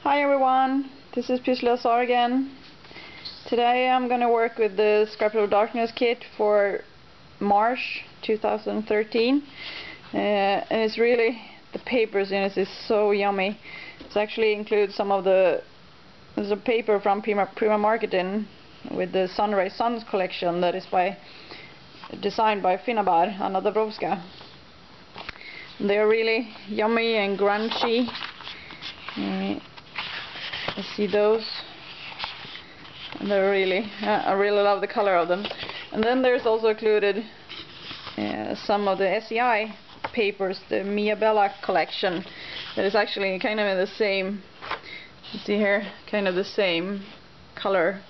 Hi everyone, this is PyssligaSara again. Today I'm going to work with the Scrapbook of Darkness kit for March 2013. And it's really, the papers in it is so yummy. It actually includes some of there's a paper from Prima Marketing with the Sunrise Suns collection that is designed by Anna Dabrowska. They're really yummy and grungy. You see those? And they're really, I really love the color of them. And then there's also included some of the SEI papers, the Mia Bella collection, that is actually kind of in the same, you see here, kind of the same color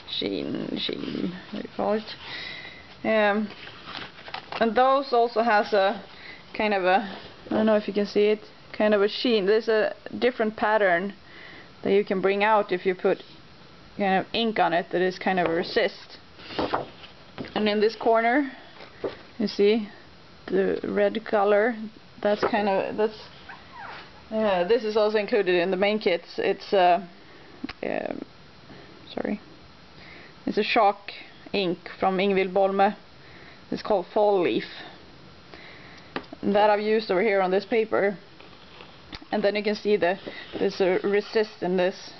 sheen, what do you call it? And those also has a kind of a, I don't know if you can see it, kind of a sheen. There's a different pattern that you can bring out if you put kind of ink on it that is kind of a resist. And in this corner you see the red color, that's kind of, this is also included in the main kits. It's it's a chalk ink from Ingvild Bolme. It's called Fall Leaf, that I've used over here on this paper. And then you can see there's a resist in this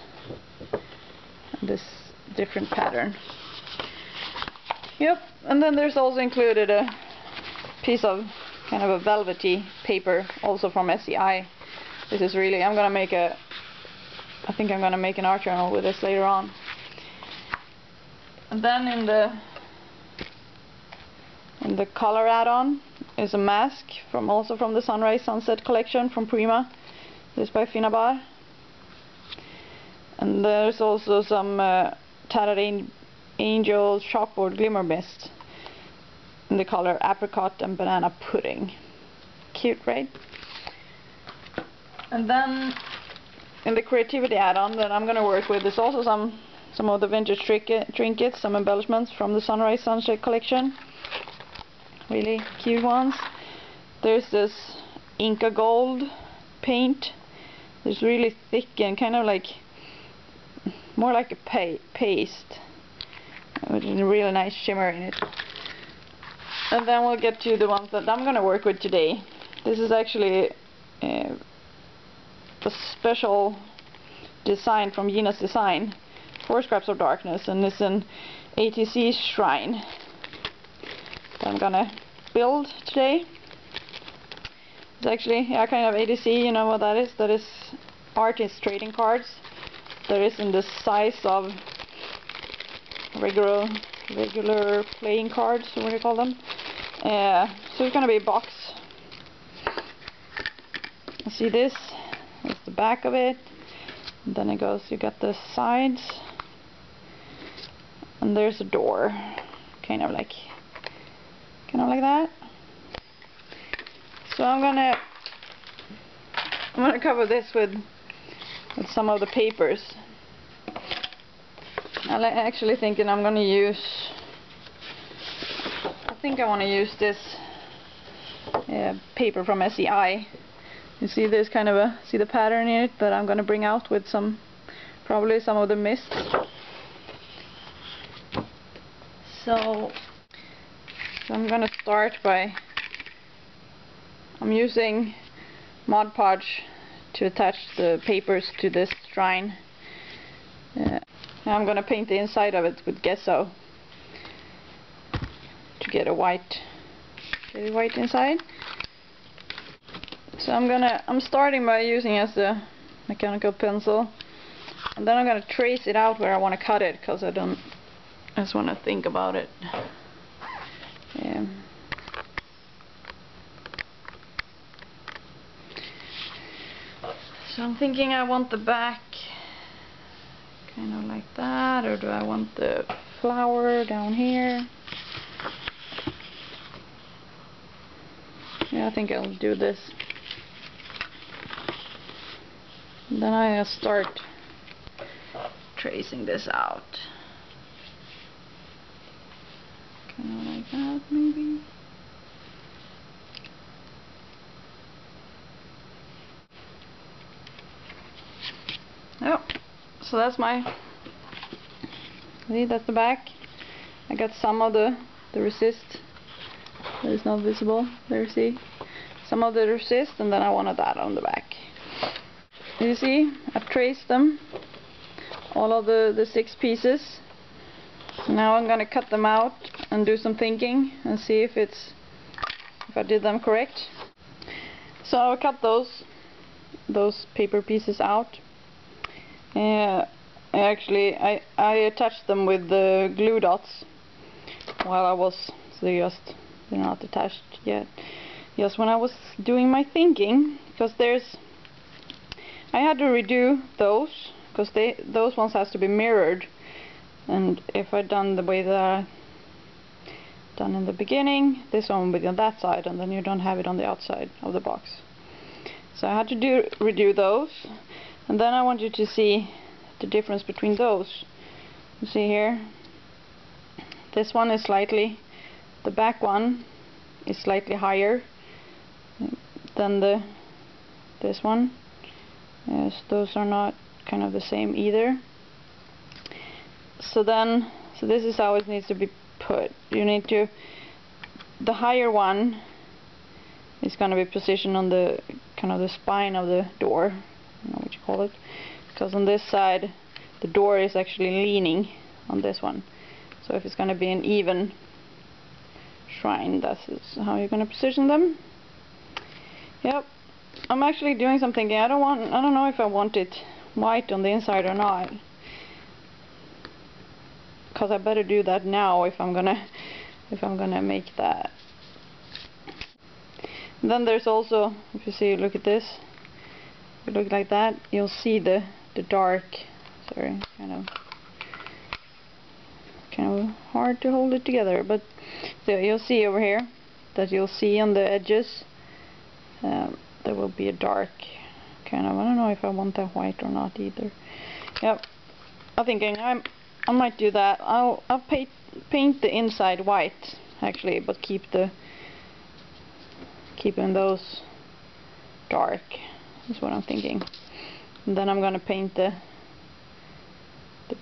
different pattern. Yep, and then there's also included a piece of kind of a velvety paper, also from SEI. This is really, I think I'm gonna make an art journal with this later on. And then in the color add-on is a mask also from the Sunrise Sunset collection from Prima. This by Finabar. And there's also some Tattered Angel chalkboard glimmer mist in the color apricot and banana pudding. Cute, right? And then in the creativity add-on that I'm gonna work with is also some of the vintage trinkets, some embellishments from the Sunrise Sunset collection. Really cute ones. There's this Inca Gold paint. It's really thick and kind of like, more like a paste, with a really nice shimmer in it. And then we'll get to the ones that I'm going to work with today. This is actually a special design from Gina's Design for Scraps of Darkness, and it's an ATC shrine that I'm gonna build today. It's actually, yeah, kind of ATC, you know what that is? That is artist trading cards. That is in the size of regular playing cards, what do you call them? So it's gonna be a box. You see this? That's the back of it. And then it goes, you got the sides. And there's a door. Kind of like that. So I'm gonna cover this with some of the papers. I'm actually thinking I'm gonna use, I think I want to use this paper from SEI. You see there's kind of see the pattern in it that I'm gonna bring out with probably some of the mist. So I'm gonna start by, I'm using Mod Podge to attach the papers to this shrine. Now I'm gonna paint the inside of it with gesso to get a white inside. So I'm starting by using as a mechanical pencil, and then I'm gonna trace it out where I want to cut it, because I just want to think about it. So I'm thinking I want the back kind of like that, or do I want the flower down here? Yeah, I think I'll do this. And then I'll start tracing this out. Kind of like that, maybe. Yep. So that's that's the back. I got some of the resist that is not visible. There, see? Some of the resist, and then I wanted that on the back. You see, I've traced them, all of the 6 pieces. Now I'm gonna cut them out and do some thinking and see if I did them correct. So I'll cut those paper pieces out. Actually, I attached them with the glue dots while I was, so they're not attached yet. Just when I was doing my thinking, because I had to redo those, because those ones has to be mirrored, and if I'd done the way that I done in the beginning, this one would be on that side, and then you don't have it on the outside of the box. So I had to redo those, and then I want you to see the difference between those. You see here, this one is slightly, the back one is slightly higher than this one. Yes, those are not kind of the same either. So this is how it needs to be put. You need to, the higher one is going to be positioned on the kind of the spine of the door. I don't know what you call it. Because on this side, the door is actually leaning on this one. So if it's going to be an even shrine, that's how you're going to position them. Yep. I'm actually doing some thinking. I don't know if I want it white on the inside or not. Because I better do that now if I'm gonna make that. And then there's also, if you see, look at this. If you look like that, you'll see the dark. Sorry, kind of hard to hold it together, but so you'll see over here that you'll see on the edges there will be a dark kind of. I don't know if I want that white or not either. Yep, I'm thinking I might do that. I'll paint the inside white actually, but keeping those dark is what I'm thinking. And then I'm gonna paint the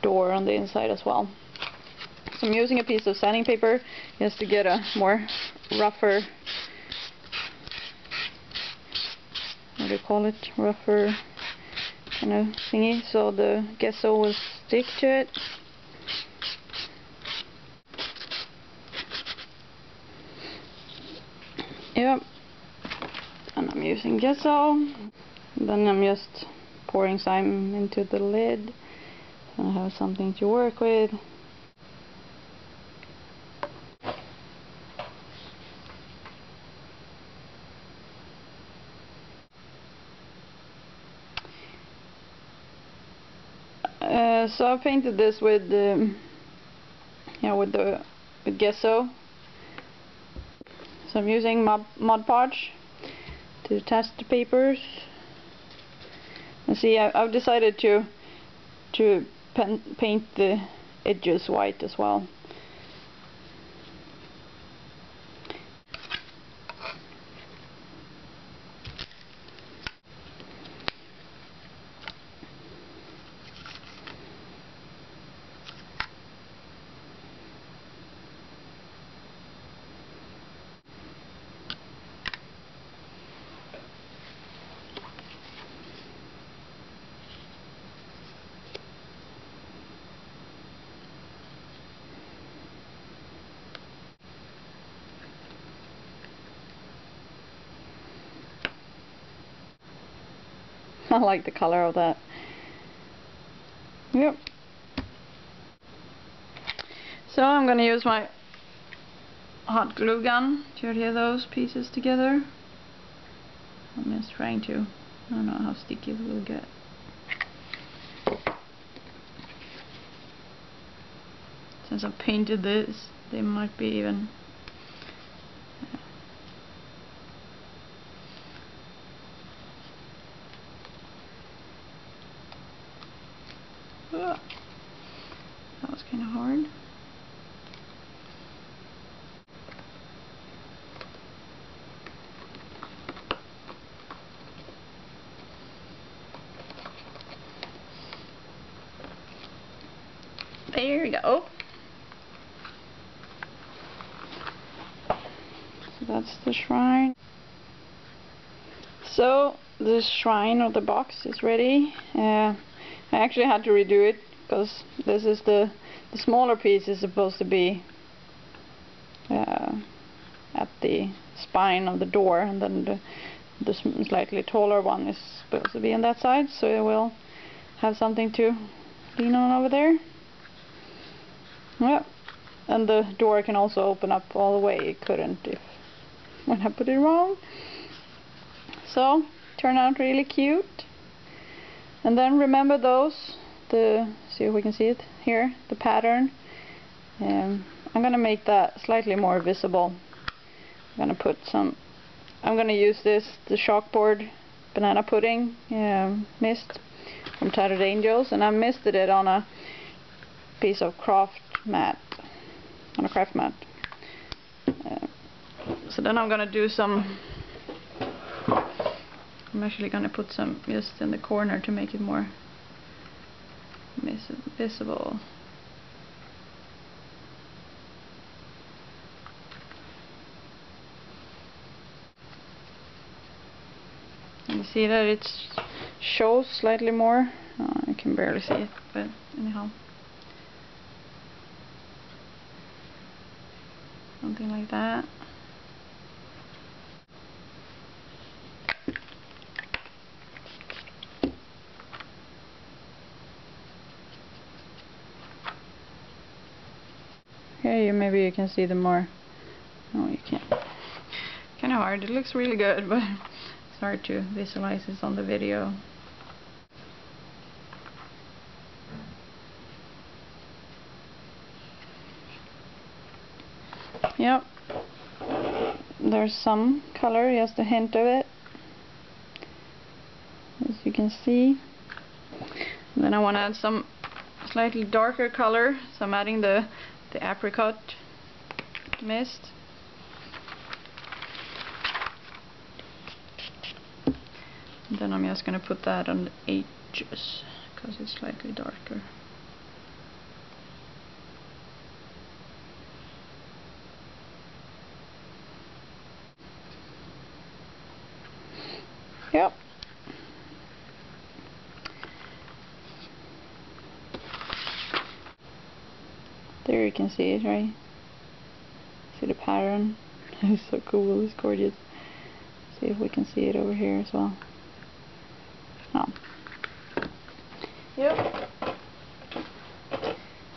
door on the inside as well. So I'm using a piece of sanding paper just to get a more rougher, what do you call it, rougher kind of thingy, so the gesso will stick to it. Yep, and I'm using gesso. Then I'm just pouring some into the lid, so I have something to work with. So I painted this with gesso. So I'm using Mod Podge to attach the papers. And see, I've decided to paint the edges white as well. I like the color of that. Yep. So I'm going to use my hot glue gun to adhere those pieces together. I'm just trying to, I don't know how sticky it will get. Since I've painted this, they might be even. That was kind of hard. Here we go. So that's the shrine. So the shrine of the box is ready. I actually had to redo it because this is the smaller piece is supposed to be at the spine of the door, and then the slightly taller one is supposed to be on that side, so it will have something to lean on over there. Yeah, and the door can also open up all the way. It couldn't when I put it wrong. So turned out really cute. And then remember those, see if we can see it here, the pattern. I'm gonna make that slightly more visible. I'm gonna use the chalkboard banana pudding mist from Tattered Angels, and I misted it on a piece of craft mat. So then I'm gonna do some. I'm actually gonna put some just in the corner to make it more visible. You see that it shows slightly more. I can barely see it, but anyhow. Something like that. Here maybe you can see the more. No, you can't. Kind of hard. It looks really good, but it's hard to visualize this on the video. Yep. There's some color, just a hint of it, as you can see. And then I want to add some slightly darker color, so I'm adding the apricot mist. And then I'm just going to put that on the edges because it's slightly darker. Yep. There you can see it, right? See the pattern? It's so cool, it's gorgeous. See if we can see it over here as well. Oh. Yep.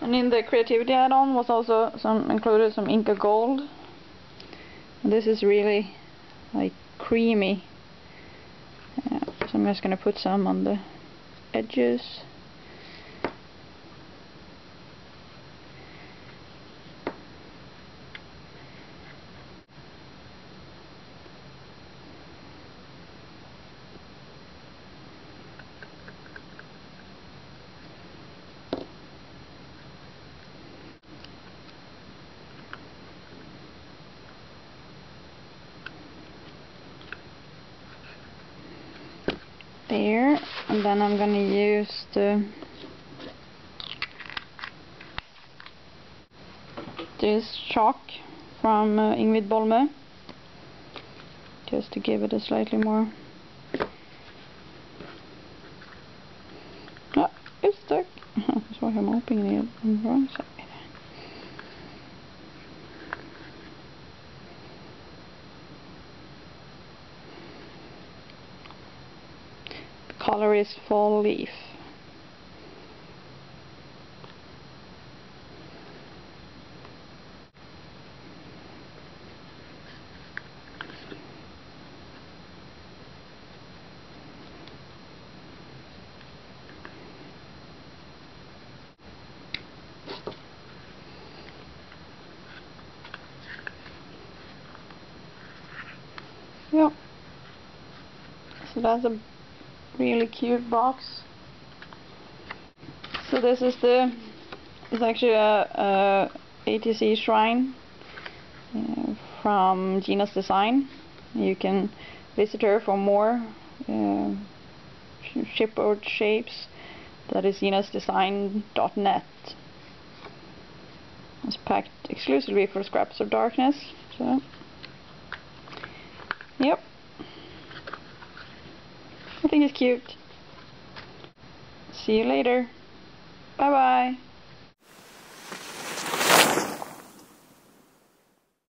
And in the creativity add-on was also included some Inca Gold. And this is really like creamy. So I'm just going to put some on the edges. There, and then I'm going to use this chalk from Ingrid Bolme, just to give it a slightly more. Oh, it's stuck. That's why I'm opening it on the wrong side. Color is Fall Leaf. Yep. So that's a really cute box. So this is it's actually a ATC shrine from Gina's Design. You can visit her for more chipboard shapes. That is ginasdesign.net. It's packed exclusively for Scraps of Darkness. So, yep. I think it's cute. See you later. Bye bye.